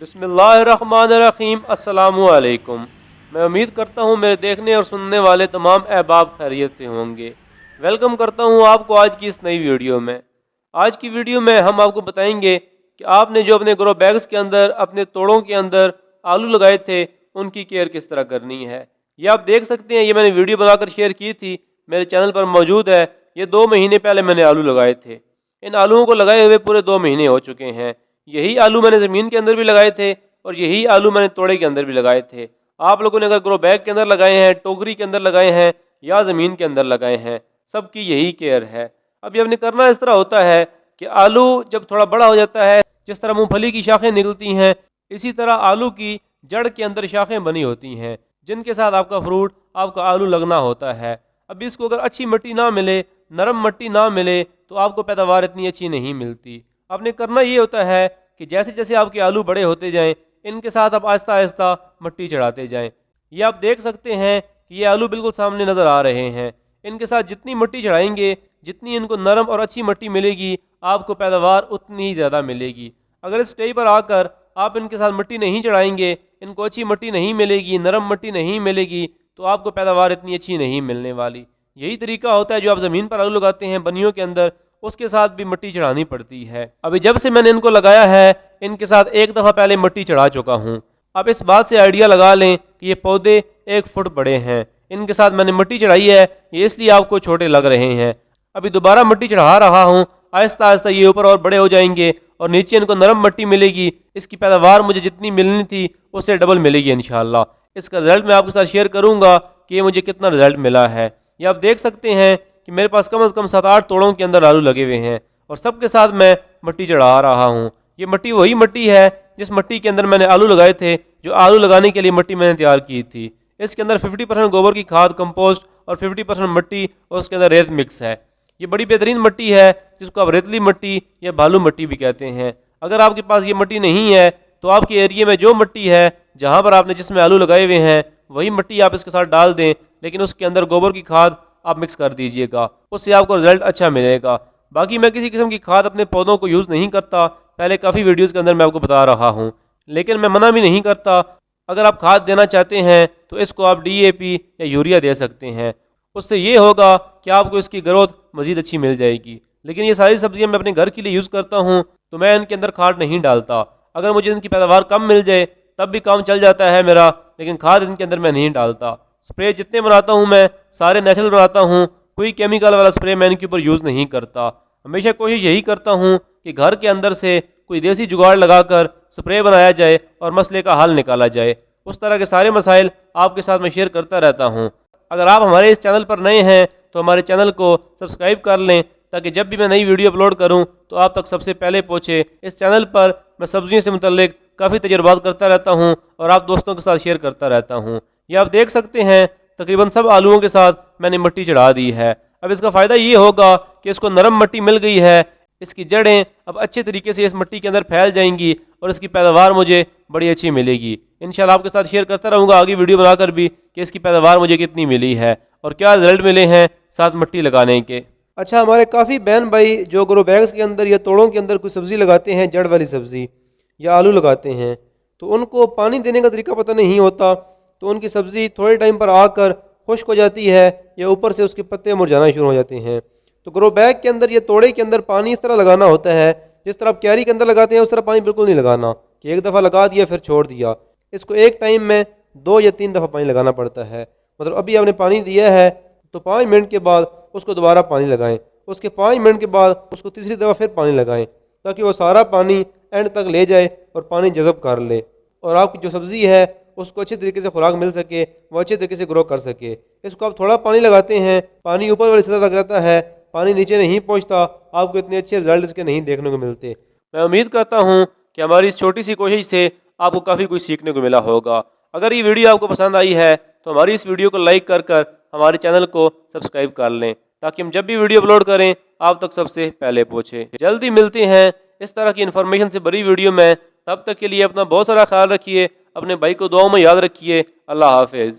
बिस्मिल्लाहिर्रहमानिर्रहीम। अस्सलाम वालेकुम। मैं उम्मीद करता हूँ मेरे देखने और सुनने वाले तमाम अहबाब खैरियत से होंगे। वेलकम करता हूँ आपको आज की इस नई वीडियो में। आज की वीडियो में हम आपको बताएंगे कि आपने जो अपने ग्रो बैग्स के अंदर अपने तोड़ों के अंदर आलू लगाए थे उनकी केयर किस तरह करनी है। ये आप देख सकते हैं, ये मैंने वीडियो बनाकर शेयर की थी, मेरे चैनल पर मौजूद है। ये 2 महीने पहले मैंने आलू लगाए थे। इन आलूओं को लगाए हुए पूरे 2 महीने हो चुके हैं। यही आलू मैंने ज़मीन के अंदर भी लगाए थे और यही आलू मैंने तोड़े के अंदर भी लगाए थे। आप लोगों ने अगर ग्रो बैग के अंदर लगाए हैं, टोकरी के अंदर लगाए हैं या ज़मीन के अंदर लगाए हैं, सबकी यही केयर है। अब ये हमने करना इस तरह होता है कि आलू जब थोड़ा बड़ा हो जाता है, जिस तरह मूंगफली की शाखें निकलती हैं, इसी तरह आलू की जड़ के अंदर शाखें बनी होती हैं जिनके साथ आपका फ्रूट, आपका आलू लगना होता है। अब इसको अगर अच्छी मिट्टी ना मिले, नरम मिट्टी ना मिले, तो आपको पैदावार इतनी अच्छी नहीं मिलती। आपने करना ये होता है कि जैसे जैसे आपके आलू बड़े होते जाएं, इनके साथ आप आहिस्ता आहिस्ता मिट्टी चढ़ाते जाएं। ये आप देख सकते हैं कि ये आलू बिल्कुल सामने नज़र आ रहे हैं। इनके साथ जितनी मिट्टी चढ़ाएंगे, जितनी इनको नरम और अच्छी मिट्टी मिलेगी, आपको पैदावार उतनी ही ज़्यादा मिलेगी। अगर इस स्टेज पर आकर आप इनके साथ मिट्टी नहीं चढ़ाएंगे, इनको अच्छी मिट्टी नहीं मिलेगी, नरम मिट्टी नहीं मिलेगी, तो आपको पैदावार इतनी अच्छी नहीं मिलने वाली। यही तरीका होता है जो आप ज़मीन पर आलू लगाते हैं बनियों के अंदर, उसके साथ भी मिट्टी चढ़ानी पड़ती है। अभी जब से मैंने इनको लगाया है, इनके साथ एक दफ़ा पहले मिट्टी चढ़ा चुका हूँ। अब इस बात से आइडिया लगा लें कि ये पौधे 1 फुट बड़े हैं। इनके साथ मैंने मिट्टी चढ़ाई है, ये इसलिए आपको छोटे लग रहे हैं। अभी दोबारा मिट्टी चढ़ा रहा हूँ, आहिस्ता आहिस्ता ये ऊपर और बड़े हो जाएंगे और नीचे इनको नरम मिट्टी मिलेगी। इसकी पैदावार मुझे जितनी मिलनी थी उससे डबल मिलेगी इंशाल्लाह। इसका रिजल्ट मैं आपके साथ शेयर करूँगा कि ये मुझे कितना रिजल्ट मिला है। ये आप देख सकते हैं कि मेरे पास कम से कम 7-8 तोड़ों के अंदर आलू लगे हुए हैं और सबके साथ मैं मिट्टी चढ़ा रहा हूँ। ये मिट्टी वही मिट्टी है जिस मिट्टी के अंदर मैंने आलू लगाए थे, जो आलू लगाने के लिए मिट्टी मैंने तैयार की थी। इसके अंदर 50% गोबर की खाद, कंपोस्ट और 50% मिट्टी और उसके अंदर रेत मिक्स है। ये बड़ी बेहतरीन मिट्टी है जिसको आप रेतली मिट्टी या बालू मिट्टी भी कहते हैं। अगर आपके पास ये मिट्टी नहीं है तो आपके एरिया में जो मिट्टी है, जहाँ पर आपने जिसमें आलू लगाए हुए हैं, वही मिट्टी आप इसके साथ डाल दें, लेकिन उसके अंदर गोबर की खाद आप मिक्स कर दीजिएगा, उससे आपको रिजल्ट अच्छा मिलेगा। बाकी मैं किसी किस्म की खाद अपने पौधों को यूज़ नहीं करता, पहले काफ़ी वीडियोज़ के अंदर मैं आपको बता रहा हूँ, लेकिन मैं मना भी नहीं करता। अगर आप खाद देना चाहते हैं तो इसको आप DAP या यूरिया दे सकते हैं। उससे ये होगा कि आपको इसकी ग्रोथ मज़ीद अच्छी मिल जाएगी। लेकिन ये सारी सब्जियां मैं अपने घर के लिए यूज़ करता हूँ, तो मैं इनके अंदर खाद नहीं डालता। अगर मुझे इनकी पैदावार कम मिल जाए तब भी काम चल जाता है मेरा, लेकिन खाद इनके अंदर मैं नहीं डालता। स्प्रे जितने बनाता हूँ मैं सारे नेचुरल बनाता हूँ, कोई केमिकल वाला स्प्रे मैं इनके ऊपर यूज़ नहीं करता। हमेशा कोशिश यही करता हूँ कि घर के अंदर से कोई देसी जुगाड़ लगाकर स्प्रे बनाया जाए और मसले का हल निकाला जाए। उस तरह के सारे मसाइल आपके साथ मैं शेयर करता रहता हूँ। अगर आप हमारे इस चैनल पर नए हैं तो हमारे चैनल को सब्सक्राइब कर लें, ताकि जब भी मैं नई वीडियो अपलोड करूं तो आप तक सबसे पहले पहुंचे। इस चैनल पर मैं सब्जियों से मुतल्लिक काफ़ी तजर्बात करता रहता हूं और आप दोस्तों के साथ शेयर करता रहता हूं। ये आप देख सकते हैं तकरीबन सब आलूओं के साथ मैंने मिट्टी चढ़ा दी है। अब इसका फ़ायदा ये होगा कि इसको नरम मिट्टी मिल गई है, इसकी जड़ें अब अच्छे तरीके से इस मिट्टी के अंदर फैल जाएंगी और इसकी पैदावार मुझे बड़ी अच्छी मिलेगी। इंशाल्लाह आपके साथ शेयर करता रहूँगा आगे वीडियो बनाकर भी कि इसकी पैदावार मुझे कितनी मिली है और क्या रिजल्ट मिले हैं साथ मिट्टी लगाने के। अच्छा, हमारे काफ़ी बहन भाई जो ग्रो बैग्स के अंदर या तोड़ों के अंदर कोई सब्ज़ी लगाते हैं, जड़ वाली सब्ज़ी या आलू लगाते हैं, तो उनको पानी देने का तरीका पता नहीं होता, तो उनकी सब्ज़ी थोड़े टाइम पर आकर खुश्क हो जाती है या ऊपर से उसके पत्ते मुरझाना शुरू हो जाते हैं। तो ग्रो बैग के अंदर या तोड़े के अंदर पानी इस तरह लगाना होता है जिस तरह आप क्यारी के अंदर लगाते हैं, उस तरह पानी बिल्कुल नहीं लगाना कि एक दफ़ा लगा दिया फिर छोड़ दिया। इसको एक टाइम में 2 या 3 दफ़ा पानी लगाना पड़ता है। मतलब अभी आपने पानी दिया है तो 5 मिनट के बाद उसको दोबारा पानी लगाएं, उसके 5 मिनट के बाद उसको तीसरी दफ़ा फिर पानी लगाएं, ताकि वो सारा पानी एंड तक ले जाए और पानी जज़ब कर ले और आपकी जो सब्ज़ी है उसको अच्छे तरीके से खुराक मिल सके, वो अच्छे तरीके से ग्रो कर सके। इसको आप थोड़ा पानी लगाते हैं, पानी ऊपर वाली सतह तक रहता है, पानी नीचे नहीं पहुंचता, आपको इतने अच्छे रिजल्ट इसके नहीं देखने को मिलते। मैं उम्मीद करता हूं कि हमारी इस छोटी सी कोशिश से आपको काफ़ी कुछ सीखने को मिला होगा। अगर ये वीडियो आपको पसंद आई है तो हमारी इस वीडियो को लाइक कर हमारे चैनल को सब्सक्राइब कर लें, ताकि हम जब भी वीडियो अपलोड करें आप तक सबसे पहले पहुँचे। जल्दी मिलते हैं इस तरह की इन्फॉर्मेशन से भरी वीडियो में। तब तक के लिए अपना बहुत सारा ख्याल रखिए, अपने भाई को दुआओं में याद रखिए। अल्लाह हाफिज़।